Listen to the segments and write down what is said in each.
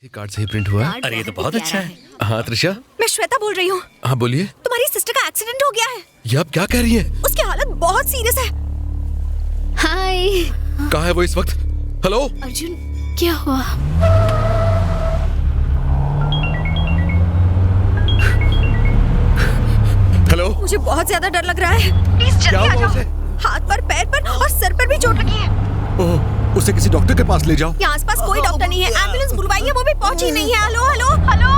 ये कार्ड सही प्रिंट हुआ है? अरे ये तो बहुत अच्छा है। हाँ त्रिशा। मैं श्वेता बोल रही हूँ। हाँ बोलिए। तुम्हारी सिस्टर का एक्सीडेंट हो गया है। ये आप क्या कह रही हैं? उसकी हालत बहुत सीरियस है। हाय कहाँ है वो इस वक्त? हेलो अर्जुन, क्या हुआ? हेलो। मुझे बहुत ज्यादा डर लग रहा है। प्लीज क्या जल्दी आ हुआ उसे? जाओ। हाथ पर, पैर पर और सर पर भी चोट लगी है। ओह, उसे किसी डॉक्टर के पास ले जाओ। यहाँ आसपास कोई डॉक्टर नहीं है। एम्बुलेंस बुलवाई है, वो भी पहुंची नहीं है। Hello hello hello.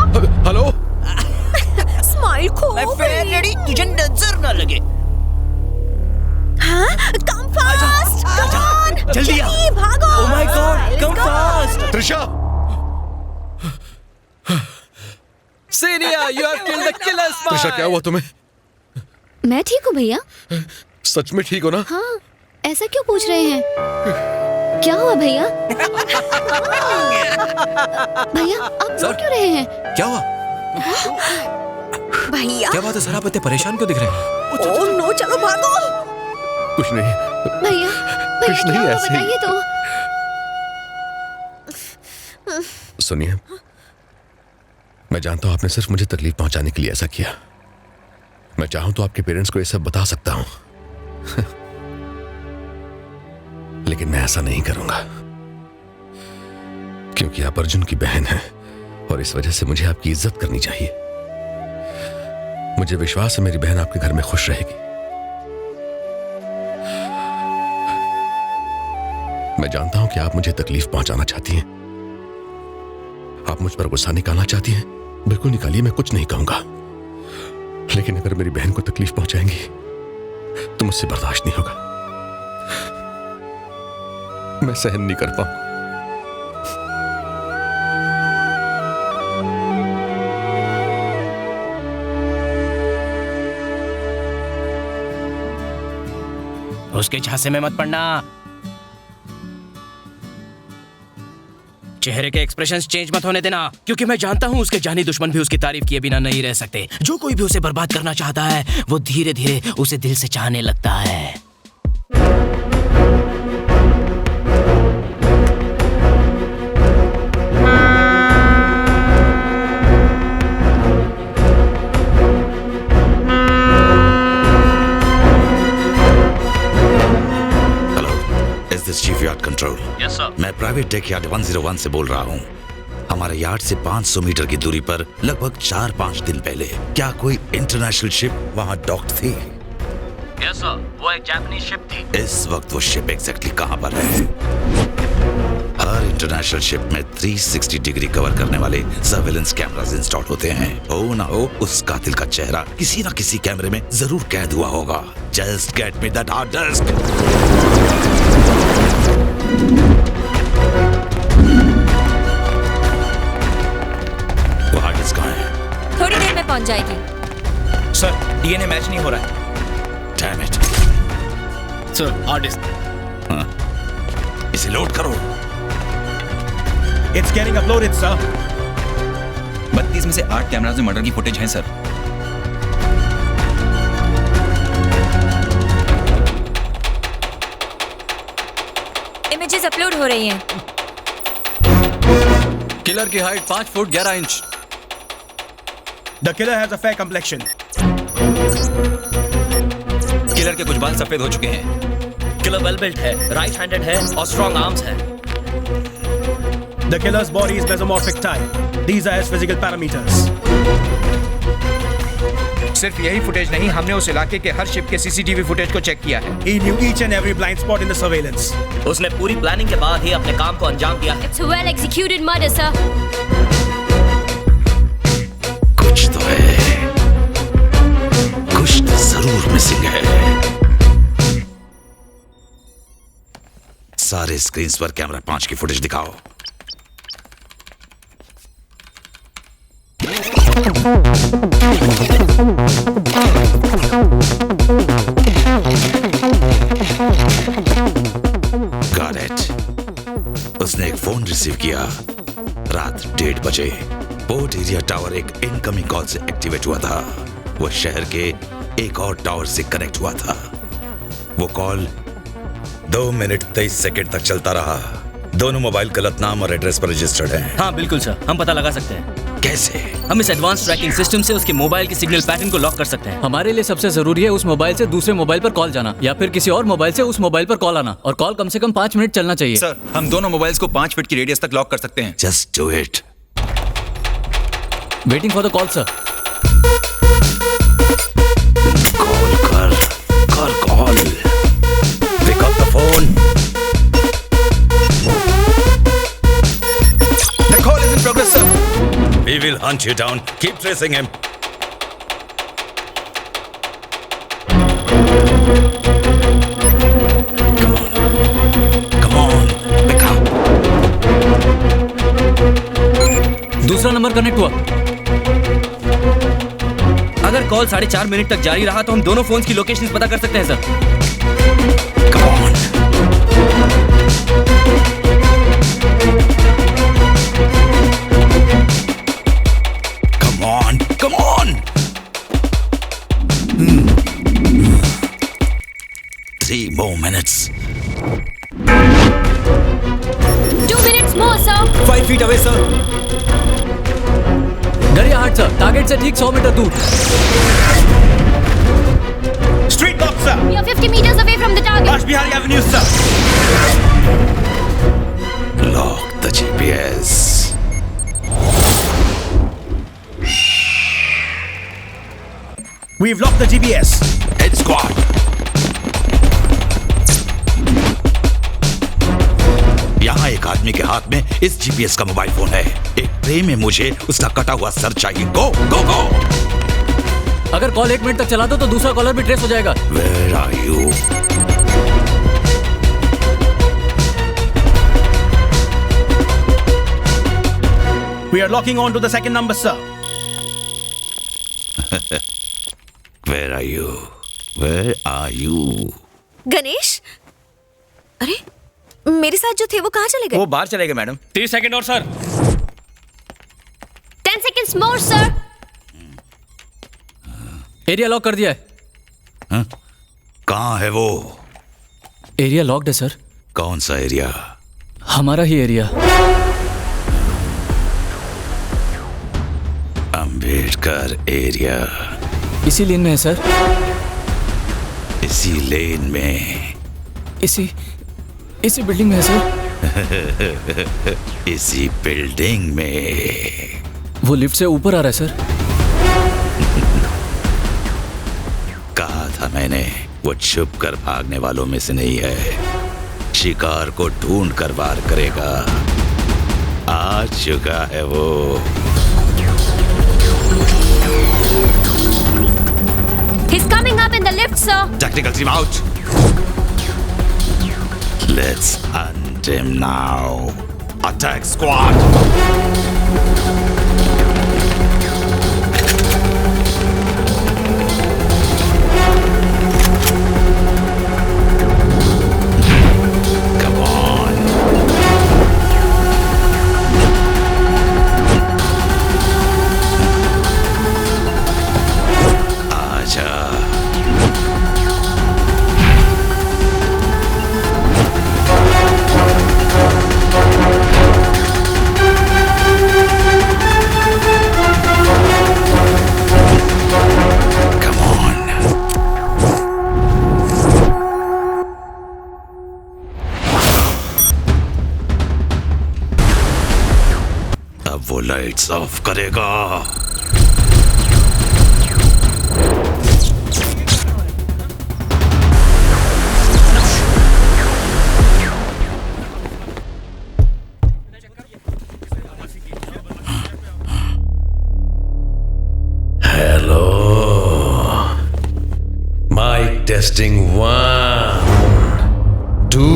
Hello. Smile खो लड़ी तुझे नजर न लगे। हाँ, कम फास्ट, कम ऑन, जल्दी आ। भागो। Oh my God, Let's come go. fast. Trisha. Senior, you have killed the killer spy. Trisha क्या हुआ तुम्हें? मैं ठीक हूँ भैया। सच में ठीक हो ना? हाँ, ऐसा क्यों पूछ रहे हैं? क्या हुआ भैया? भैया आप रो क्यों रहे हैं? क्या हुआ? भैया। क्या बात है सर, आप इतने परेशान क्यों दिख रहे हैं? ओह नो, चलो भागो। कुछ नहीं। भैया कुछ नहीं, क्या हुआ ऐसे ही। बताइए तो। सुनिए, मैं जानता हूं आपने सिर्फ मुझे तकलीफ पहुंचाने के लिए ऐसा किया। मैं चाहूं तो आपके पेरेंट्स को ये सब बता सकता हूं। लेकिन मैं ऐसा नहीं करूंगा, क्योंकि आप अर्जुन की बहन हैं और इस वजह से मुझे आपकी इज्जत करनी चाहिए। मुझे विश्वास है मेरी बहन आपके घर में खुश रहेगी। मैं जानता हूं कि आप मुझे तकलीफ पहुंचाना चाहती हैं, आप मुझ पर गुस्सा निकालना चाहती हैं। बिल्कुल निकालिए, मैं कुछ नहीं कहूंगा। लेकिन अगर मेरी बहन को तकलीफ पहुंचाएंगी तो मुझसे बर्दाश्त नहीं होगा। मैं सहन नहीं कर पाऊंगा। उसके झांसे में मत पड़ना। चेहरे के एक्सप्रेशंस चेंज मत होने देना, क्योंकि मैं जानता हूँ उसके जानी दुश्मन भी उसकी तारीफ किए बिना नहीं रह सकते। जो कोई भी उसे बर्बाद करना चाहता है वो धीरे धीरे उसे दिल से चाहने लगता है। Chief yard control. Yes sir. मैं प्राइवेट डेक यार्ड 101 से बोल रहा हूँ। हमारे यार्ड से 500 मीटर की दूरी पर लगभग 4-5 दिन पहले क्या कोई इंटरनेशनल शिप वहाँ डॉक्ड थी? यस सर, वो एक जापानीज शिप थी। इस वक्त वो शिप एग्जैक्टली कहाँ पर है? हर इंटरनेशनल शिप में 360 डिग्री कवर करने वाले सर्वेलेंस कैमरास इंस्टॉल होते हैं। हो ना हो, उस कातिल का चेहरा किसी ना किसी कैमरे में जरूर कैद हुआ होगा। Just get me that hard disk. वो हार्ड डिस्क कहाँ है? थोड़ी देर में पहुंच जाएगी। सर, डीएनए मैच नहीं हो रहा है। Damn it. Sir, hard disk. इसे लोड करो। It's getting uploaded, sir. 32 में से 8 कैमरास में मर्डर की फुटेज है सर। इमेजेस अपलोड हो रही हैं। किलर की height 5 foot 11 inch. The killer has a fair complexion. Killer के कुछ बाल सफेद हो चुके हैं। किलर वेल बिल्ट है, राइट हैंडेड है और स्ट्रॉन्ग आर्म्स है। The killer's body is mesomorphic type. These are his physical parameters. सिर्फ यही फुटेज नहीं, हमने उस इलाके के हर शिप के सीसीटीवी फुटेज को चेक किया है। He knew each and every blind spot in the surveillance. उसने पूरी प्लानिंग के बाद ही अपने काम को अंजाम दिया है। It's a well executed murder, sir. कुछ तो है, कुछ तो जरूर मिसिंग है। सारे स्क्रीन्स पर कैमरा 5 की फुटेज दिखाओ। Got it. उसने एक फोन रिसीव किया रात 1:30 बजे। पोर्ट एरिया टावर एक इनकमिंग कॉल से एक्टिवेट हुआ था। वो शहर के एक और टावर से कनेक्ट हुआ था। वो कॉल 2 मिनट 23 सेकंड तक चलता रहा। दोनों मोबाइल गलत नाम और एड्रेस पर रजिस्टर्ड हैं। हाँ बिल्कुल सर, हम पता लगा सकते हैं। कैसे? हम इस एडवांस ट्रैकिंग सिस्टम से उसके मोबाइल के सिग्नल पैटर्न को लॉक कर सकते हैं। हमारे लिए सबसे जरूरी है उस मोबाइल से दूसरे मोबाइल पर कॉल जाना या फिर किसी और मोबाइल से उस मोबाइल पर कॉल आना, और कॉल कम से कम 5 मिनट चलना चाहिए। सर, हम दोनों मोबाइल्स को 5 फीट की रेडियस तक लॉक कर सकते हैं। Just do it. Waiting for the call sir. Call pick up the phone. The call is in progress, sir. We will hunt you down. Keep tracing him. Come on, pick up. दूसरा number connect हुआ। अगर call 4.5 minute तक जारी रहा तो हम दोनों phones की लोकेशन पता कर सकते हैं sir. Come on. Come on, come on. 3 more minutes. 2 minutes more, sir. 5 feet away, sir. दरिया हाट सर, टारगेट से ठीक 100 मीटर दूर। Street lock, sir. We are 50 meters away from the target. Raj Bihari Avenue, sir. Lock the GPS. We've locked the GPS. Head squad. यहाँ एक आदमी के हाथ में इस जीपीएस का मोबाइल फोन है। एक ट्रे में मुझे उसका कटा हुआ सर चाहिए। गो गो गो। अगर कॉल 1 मिनट तक चला दो तो दूसरा कॉलर भी ट्रेस हो जाएगा। Where are you? We are locking on to the second number, sir. Where are you? Where are you? Ganesh, अरे मेरे साथ जो थे वो कहाँ चले गए? वो बाहर चले गए मैडम। 30 सेकंड और sir. 10 seconds more, sir. Area lock कर दिया है। हाँ? कहाँ है वो? एरिया लॉक्ड है सर। कौन सा एरिया? हमारा ही एरिया। अंबेडकर एरिया। इसी लेन में है सर। इसी लेन में? इसी बिल्डिंग में है सर। इसी बिल्डिंग में? वो लिफ्ट से ऊपर आ रहा है सर। कहा था मैंने, वो छुप कर भागने वालों में से नहीं है। शिकार को ढूंढ कर वार करेगा। आ चुका है वो। He's coming up in the lift, sir. Tactical team out. Let's hunt him now. Attack squad. Come on. आजा। Come on. अब वो लाइट्स ऑफ करेगा। Hello, mic testing 1 2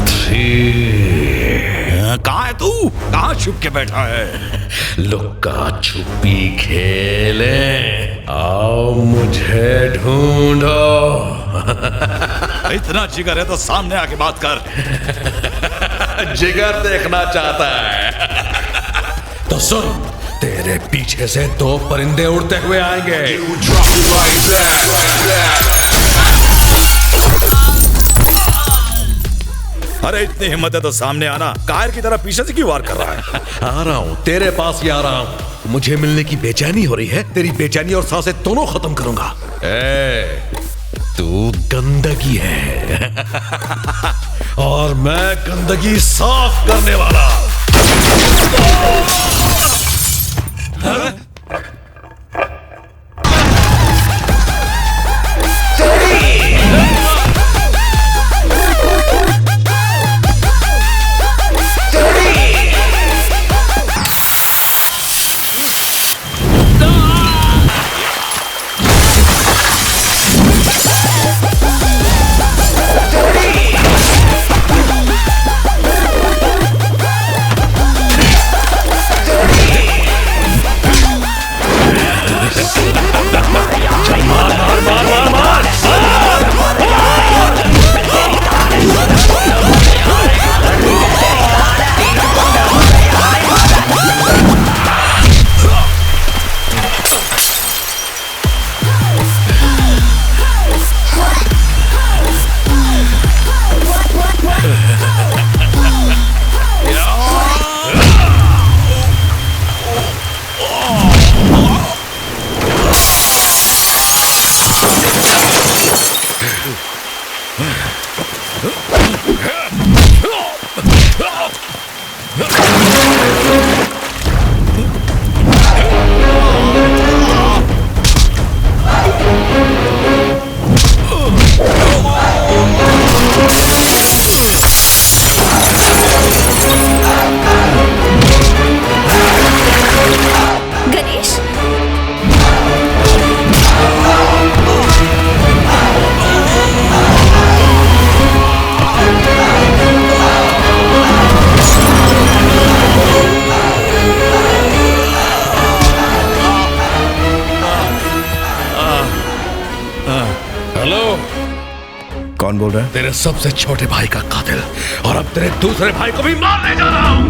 3। कहाँ है तू? कहाँ छुप के बैठा है? लुक्का छुपी खेले, आओ मुझे ढूंढो। इतना जिगर है तो सामने आके बात कर। जिगर देखना चाहता है तो सुन, तेरे पीछे से 2 परिंदे उड़ते हुए आएंगे। अरे इतनी हिम्मत है तो सामने आना, कायर की तरह पीछे से क्यों वार कर रहा है? आ रहा हूँ, तेरे पास ही आ रहा हूँ। मुझे मिलने की बेचैनी हो रही है, तेरी बेचैनी और सांसें दोनों खत्म करूंगा। तू गंदगी है और मैं गंदगी साफ करने वाला। गणेश, हेलो, कौन बोल रहा है? तेरे सबसे छोटे भाई का कातिल, और अब तेरे दूसरे भाई को भी मारने जा रहा हूं।